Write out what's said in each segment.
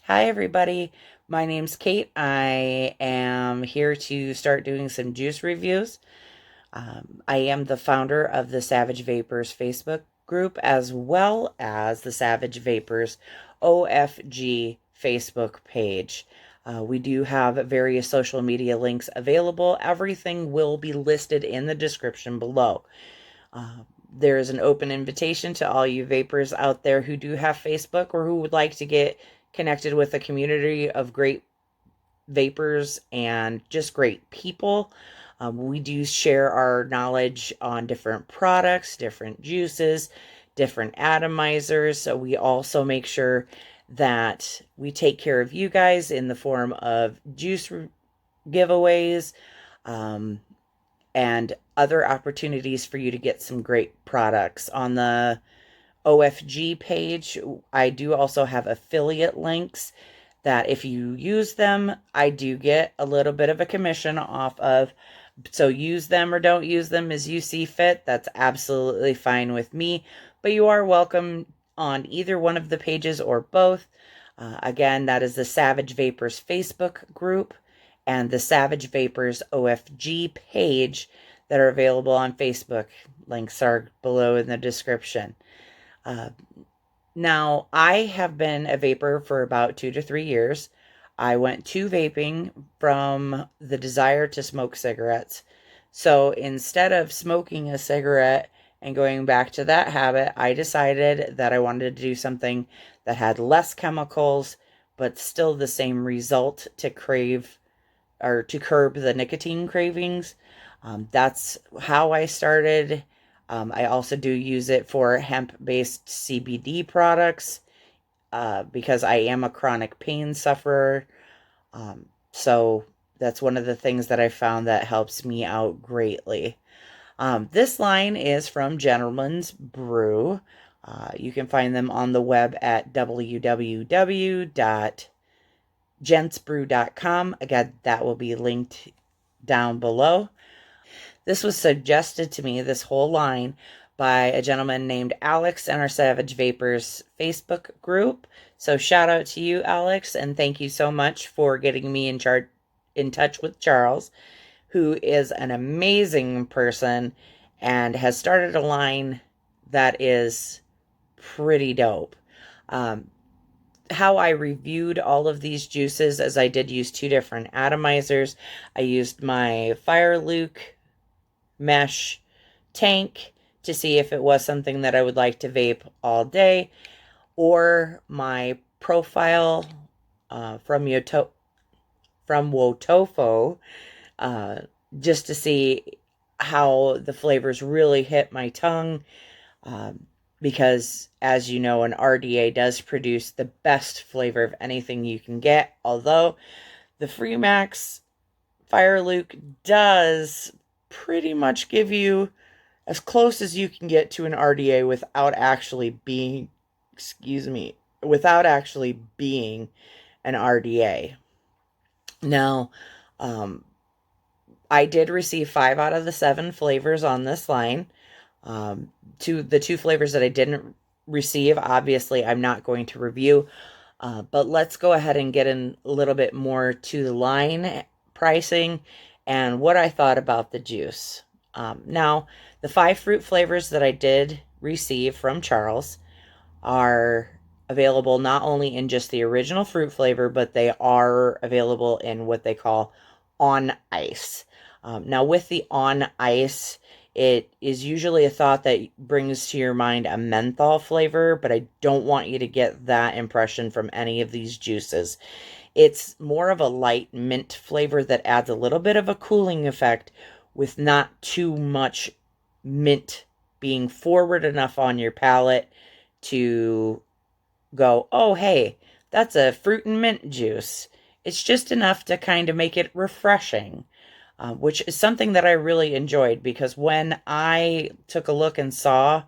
Hi, everybody. My name's Kate. I am here to start doing some juice reviews. I am the founder of the Savage Vapors Facebook group as well as the Savage Vapors OFG Facebook page. We do have various social media links available. Everything will be listed in the description below. There is an open invitation to all you vapors out there who do have Facebook or who would like to get connected with a community of great vapors and just great people. We do share our knowledge on different products, different juices, different atomizers. So we also make sure that we take care of you guys in the form of juice giveaways, um, and other opportunities for you to get some great products. On the OFG page, I do also have affiliate links that if you use them, I do get a little bit of a commission off of. So use them or don't use them as you see fit. That's absolutely fine with me. But you are welcome on either one of the pages or both. Again, that is the Savage Vapors Facebook group and the Savage Vapors OFG page that are available on Facebook. Links are below in the description. Uh, Now, I have been a vapor for about 2 to 3 years. I went to vaping from the desire to smoke cigarettes. So instead of smoking a cigarette and going back to that habit, I decided that I wanted to do something that had less chemicals, but still the same result to crave or to curb the nicotine cravings. That's how I started. I also do use it for hemp-based CBD products because I am a chronic pain sufferer. So that's one of the things that I found that helps me out greatly. This line is from Gentleman's Brew. You can find them on the web at www.gentsbrew.com. Again, that will be linked down below. This was suggested to me, this whole line, by a gentleman named Alex in our Savage Vapors Facebook group. So shout out to you, Alex, and thank you so much for getting me in touch with Charles, who is an amazing person and has started a line that is pretty dope. Um, how I reviewed all of these juices, as I did use two different atomizers. I used my Fire Luke mesh tank to see if it was something that I would like to vape all day, or my profile from Wotofo, uh, just to see how the flavors really hit my tongue. Um, because, as you know, an RDA does produce the best flavor of anything you can get. Although the Freemax Fire Luke does pretty much give you as close as you can get to an RDA without actually being, without actually being an RDA. Now, um, I did receive 5 out of the 7 flavors on this line. The two flavors that I didn't receive, obviously, I'm not going to review. But let's go ahead and get in a little bit more to the line pricing and what I thought about the juice. Now, the 5 fruit flavors that I did receive from Charles are available not only in just the original fruit flavor, but they are available in what they call on ice. Now, with the on ice, it is usually a thought that brings to your mind a menthol flavor, but I don't want you to get that impression from any of these juices. It's more of a light mint flavor that adds a little bit of a cooling effect with not too much mint being forward enough on your palate to go, oh, hey, that's a fruit and mint juice. It's just enough to kind of make it refreshing, which is something that I really enjoyed because when I took a look and saw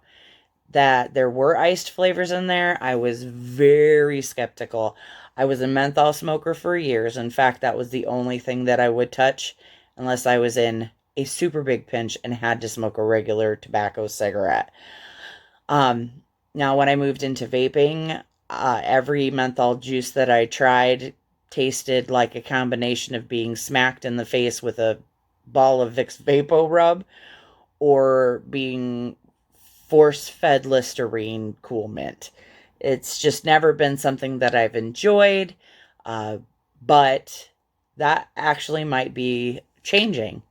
that there were iced flavors in there, I was very skeptical. I was a menthol smoker for years. In fact, that was the only thing that I would touch unless I was in a super big pinch and had to smoke a regular tobacco cigarette. Um, Now, when I moved into vaping, Every menthol juice that I tried tasted like a combination of being smacked in the face with a ball of Vicks Vapo Rub or being force-fed Listerine Cool Mint. It's just never been something that I've enjoyed, uh, but that actually might be changing.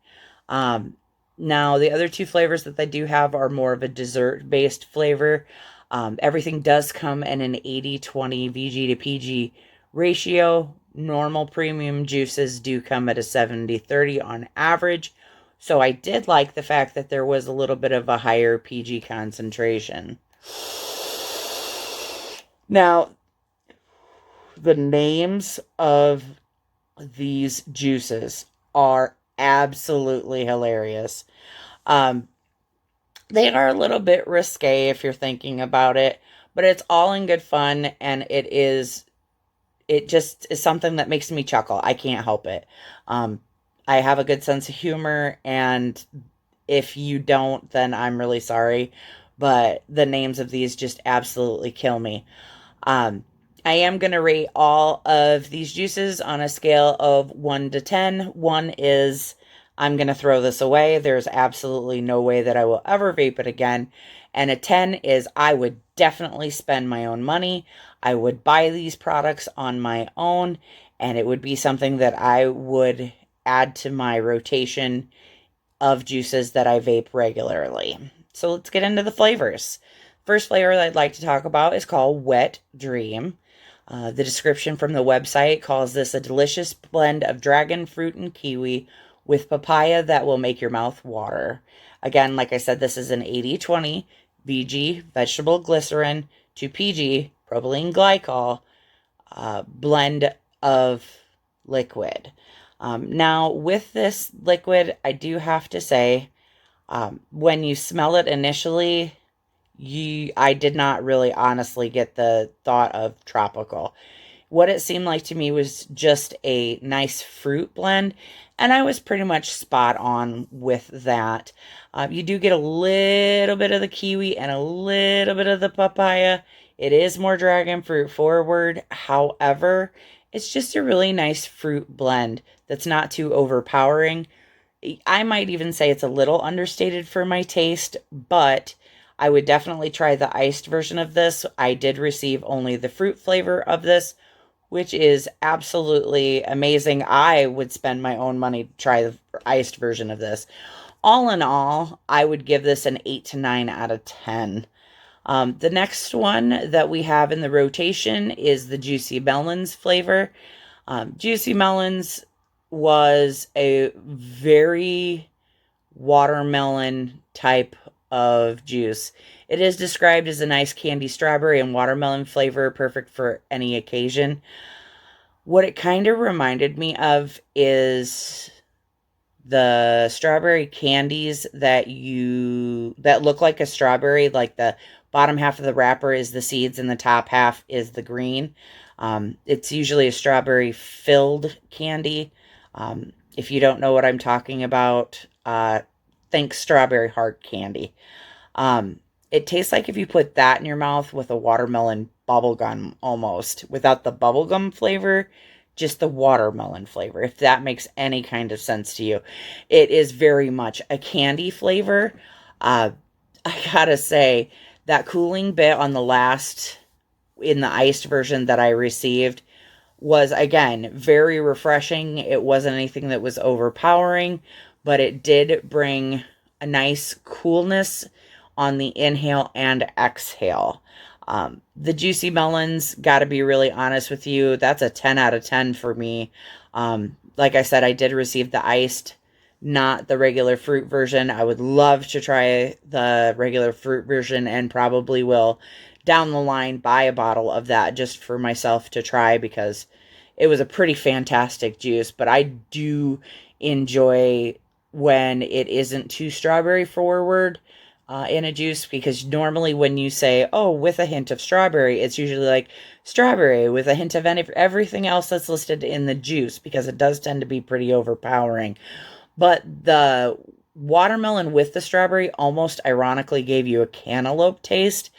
Um, Now, the other two flavors that they do have are more of a dessert-based flavor. Everything does come in an 80-20 VG to PG ratio. Normal premium juices do come at a 70-30 on average. So I did like the fact that there was a little bit of a higher PG concentration. Now, the names of these juices are absolutely hilarious. Um, they are a little bit risque if you're thinking about it, but it's all in good fun, and it just is something that makes me chuckle. I can't help it. Um, I have a good sense of humor, and if you don't, then I'm really sorry. But the names of these just absolutely kill me. Um, I am going to rate all of these juices on a scale of 1 to 10. 1 is I'm going to throw this away. There's absolutely no way that I will ever vape it again. And a 10 is I would definitely spend my own money. I would buy these products on my own, and it would be something that I would add to my rotation of juices that I vape regularly. So let's get into the flavors. First flavor that I'd like to talk about is called Wet Dream. The description from the website calls this a delicious blend of dragon fruit and kiwi with papaya that will make your mouth water. Again, like I said, this is an 80-20 VG, vegetable glycerin, to PG, propylene glycol, blend of liquid. Now, with this liquid, I do have to say, when you smell it initially, I did not really honestly get the thought of tropical. What it seemed like to me was just a nice fruit blend, and I was pretty much spot on with that. You do get a little bit of the kiwi and a little bit of the papaya. It is more dragon fruit forward. However, it's just a really nice fruit blend that's not too overpowering. I might even say it's a little understated for my taste, but I would definitely try the iced version of this. I did receive only the fruit flavor of this, which is absolutely amazing. I would spend my own money to try the iced version of this. All in all, I would give this an 8 to 9 out of 10. The next one that we have in the rotation is the Juicy Melons flavor. Juicy Melons was a very watermelon type of juice. It is described as a nice candy strawberry and watermelon flavor, perfect for any occasion. What it kind of reminded me of is the strawberry candies that look like a strawberry, like the bottom half of the wrapper is the seeds and the top half is the green. It's usually a strawberry filled candy. If you don't know what I'm talking about, think strawberry hard candy. It tastes like if you put that in your mouth with a watermelon bubblegum almost, without the bubblegum flavor, just the watermelon flavor, if that makes any kind of sense to you. It is very much a candy flavor. I gotta say, that cooling bit on the last, in the iced version that I received, was, again, very refreshing. It wasn't anything that was overpowering, but it did bring a nice coolness on the inhale and exhale. The Juicy Melons, gotta be really honest with you, that's a 10 out of 10 for me. Like I said, I did receive the iced, not the regular fruit version. I would love to try the regular fruit version and probably will down the line buy a bottle of that just for myself to try because it was a pretty fantastic juice. But I do enjoy when it isn't too strawberry forward in a juice, because normally when you say, oh, with a hint of strawberry, it's usually like strawberry with a hint of everything else that's listed in the juice, because it does tend to be pretty overpowering. But the watermelon with the strawberry almost ironically gave you a cantaloupe taste,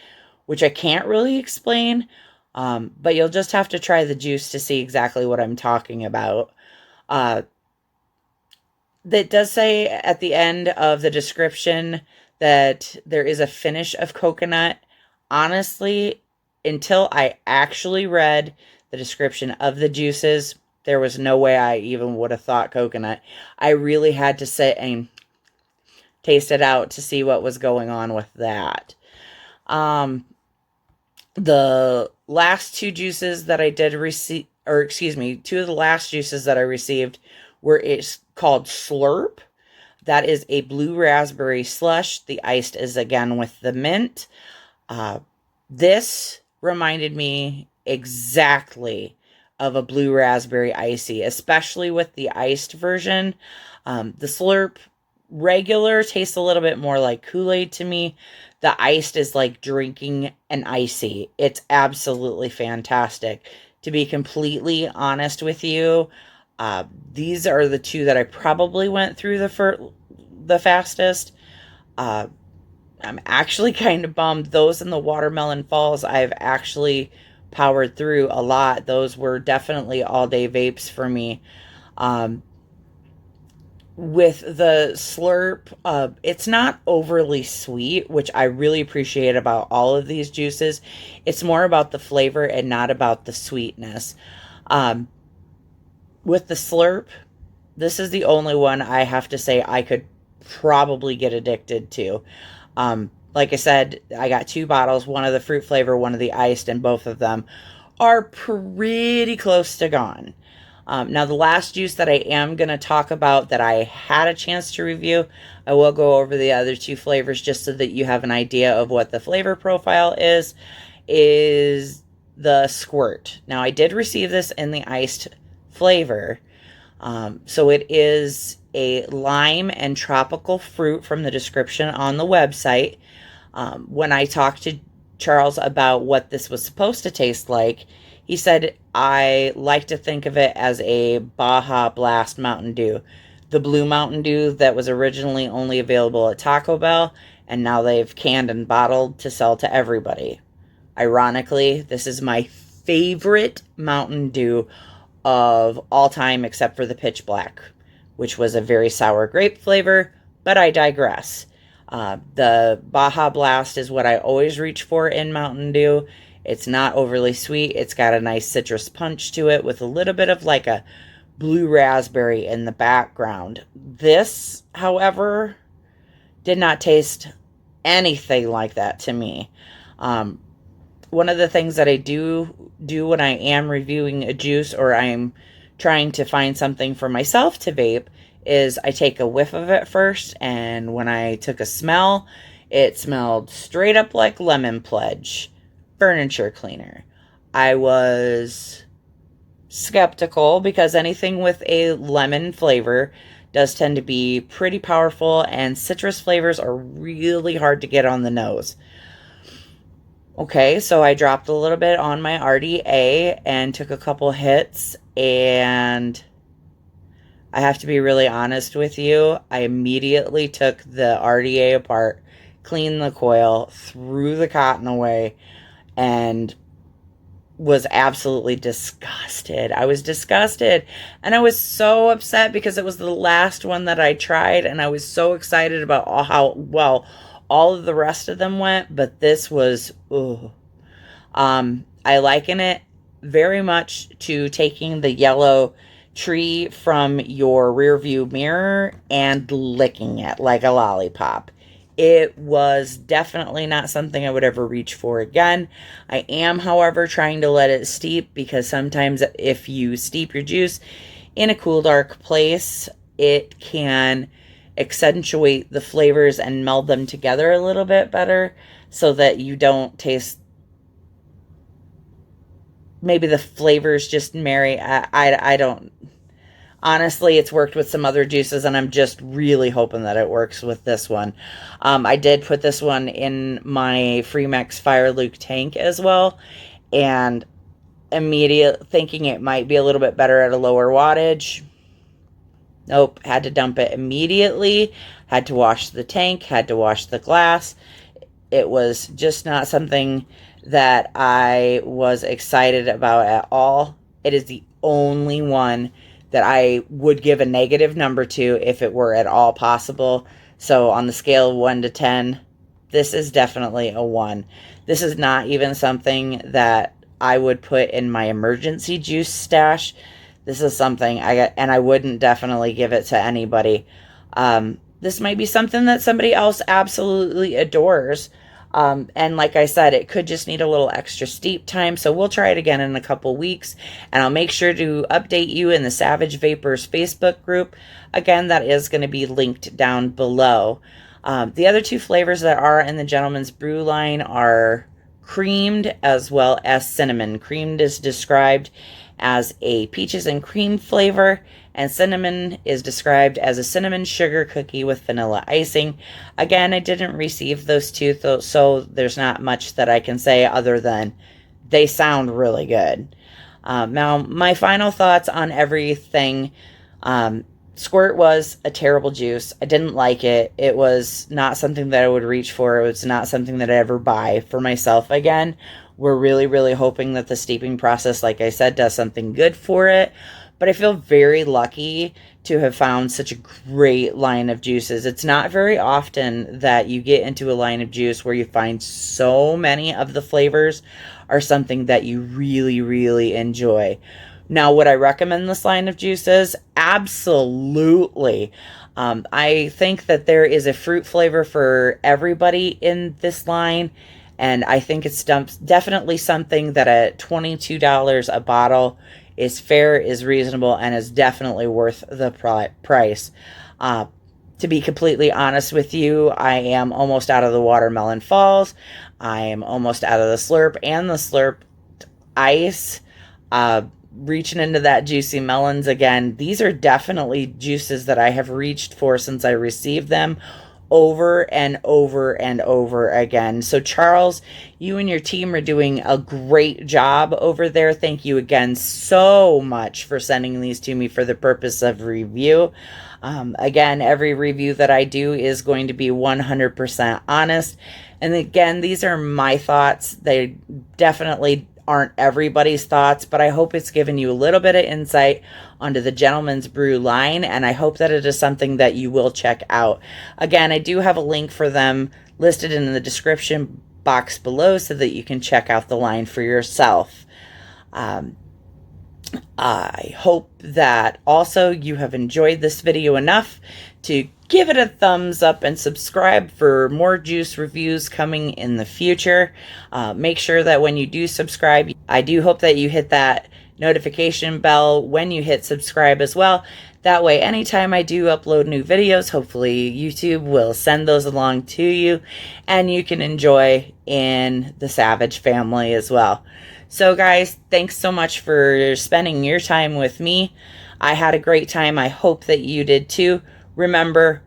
which I can't really explain. But you'll just have to try the juice to see exactly what I'm talking about. Uh, that does say at the end of the description that there is a finish of coconut. Honestly, until I actually read the description of the juices, there was no way I even would have thought coconut. I really had to sit and taste it out to see what was going on with that. Um, the last two juices that I did receive, or excuse me, two of the last juices that I received were it's called Slurp. That is a blue raspberry slush. The iced is again with the mint. This reminded me exactly of a blue raspberry icy, especially with the iced version. The Slurp regular tastes a little bit more like Kool-Aid to me. The iced is like drinking an icy. It's absolutely fantastic. To be completely honest with you, these are the two that I probably went through the fastest. I'm actually kind of bummed. Those in the Watermelon Falls, I've actually powered through a lot. Those were definitely all day vapes for me. Um, with the Slurp, it's not overly sweet, which I really appreciate about all of these juices. It's more about the flavor and not about the sweetness. Um, with the Slurp, this is the only one I have to say I could probably get addicted to. Like I said, I got two bottles, one of the fruit flavor, one of the iced, and both of them are pretty close to gone. Now, the last juice that I am going to talk about that I had a chance to review, I will go over the other two flavors just so that you have an idea of what the flavor profile is the Squirt. Now, I did receive this in the iced flavor. So it is a lime and tropical fruit from the description on the website. When I talked to Charles about what this was supposed to taste like, he said, I like to think of it as a Baja Blast Mountain Dew. The blue Mountain Dew that was originally only available at Taco Bell, and now they've canned and bottled to sell to everybody. Ironically, this is my favorite Mountain Dew of all time except for the Pitch Black, which was a very sour grape flavor, but I digress. The Baja Blast is what I always reach for in Mountain Dew. It's not overly sweet. It's got a nice citrus punch to it with a little bit of like a blue raspberry in the background. This, however, did not taste anything like that to me. One of the things that I do when I am reviewing a juice or I'm trying to find something for myself to vape is I take a whiff of it first, and when I took a smell, it smelled straight up like Lemon Pledge furniture cleaner. I was skeptical because anything with a lemon flavor does tend to be pretty powerful, and citrus flavors are really hard to get on the nose. Okay, so I dropped a little bit on my RDA and took a couple hits, and I have to be really honest with you. I immediately took the RDA apart, cleaned the coil, threw the cotton away, and was absolutely disgusted. I was disgusted, and I was so upset because it was the last one that I tried, and I was so excited about how well all of the rest of them went, but this was, ooh. I liken it very much to taking the yellow tree from your rear view mirror and licking it like a lollipop. It was definitely not something I would ever reach for again. I am, however, trying to let it steep because sometimes if you steep your juice in a cool, dark place, it can accentuate the flavors and meld them together a little bit better so that you don't taste maybe the flavors just marry. I don't honestly, it's worked with some other juices, and I'm just really hoping that it works with this one. I did put this one in my Freemax Fire Luke tank as well, and immediate thinking it might be a little bit better at a lower wattage. Nope, had to dump it immediately, had to wash the tank, had to wash the glass. it was just not something that I was excited about at all. It is the only one that I would give a negative number to if it were at all possible. So on the scale of 1 to 10, this is definitely a 1. This is not even something that I would put in my emergency juice stash. This is something I got, and I wouldn't definitely give it to anybody. This might be something that somebody else absolutely adores. And like I said, it could just need a little extra steep time. So we'll try it again in a couple weeks. And I'll make sure to update you in the Savagevapers Facebook group. Again, that is going to be linked down below. The other two flavors that are in the Gentleman's Brew line are creamed as well as cinnamon. Creamed is described as a peaches and cream flavor, and cinnamon is described as a cinnamon sugar cookie with vanilla icing. Again, I didn't receive those two, so there's not much that I can say other than they sound really good. Now, my final thoughts on everything. Squirt was a terrible juice. I didn't like it. It was not something that I would reach for. It was not something that I'd ever buy for myself again. We're really, really hoping that the steeping process, like I said, does something good for it. But I feel very lucky to have found such a great line of juices. It's not very often that you get into a line of juice where you find so many of the flavors are something that you really, really enjoy. Now, would I recommend this line of juices? Absolutely. I think that there is a fruit flavor for everybody in this line, and I think it's definitely something that at $22 a bottle is fair, is reasonable, and is definitely worth the price. To be completely honest with you, I am almost out of the Watermelon Falls. I am almost out of the Slurp and the Slurp Ice. Reaching into that Juicy Melons again. These are definitely juices that I have reached for since I received them over and over and over again. So Charles, you and your team are doing a great job over there. Thank you again so much for sending these to me for the purpose of review. Again, every review that I do is going to be 100% honest. And again, these are my thoughts. They definitely aren't everybody's thoughts, but I hope it's given you a little bit of insight onto the Gentleman's Brew line, and I hope that it is something that you will check out. Again, I do have a link for them listed in the description box below so that you can check out the line for yourself. I hope that also you have enjoyed this video enough to give it a thumbs up and subscribe for more juice reviews coming in the future. Make sure that when you do subscribe, I do hope that you hit that notification bell when you hit subscribe as well. That way, anytime I do upload new videos, hopefully YouTube will send those along to you and you can enjoy in the Savage family as well. So guys, thanks so much for spending your time with me. I had a great time. I hope that you did too. Remember,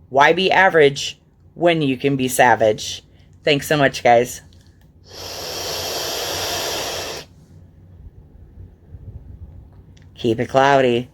why be average when you can be savage? Thanks so much, guys. Keep it cloudy.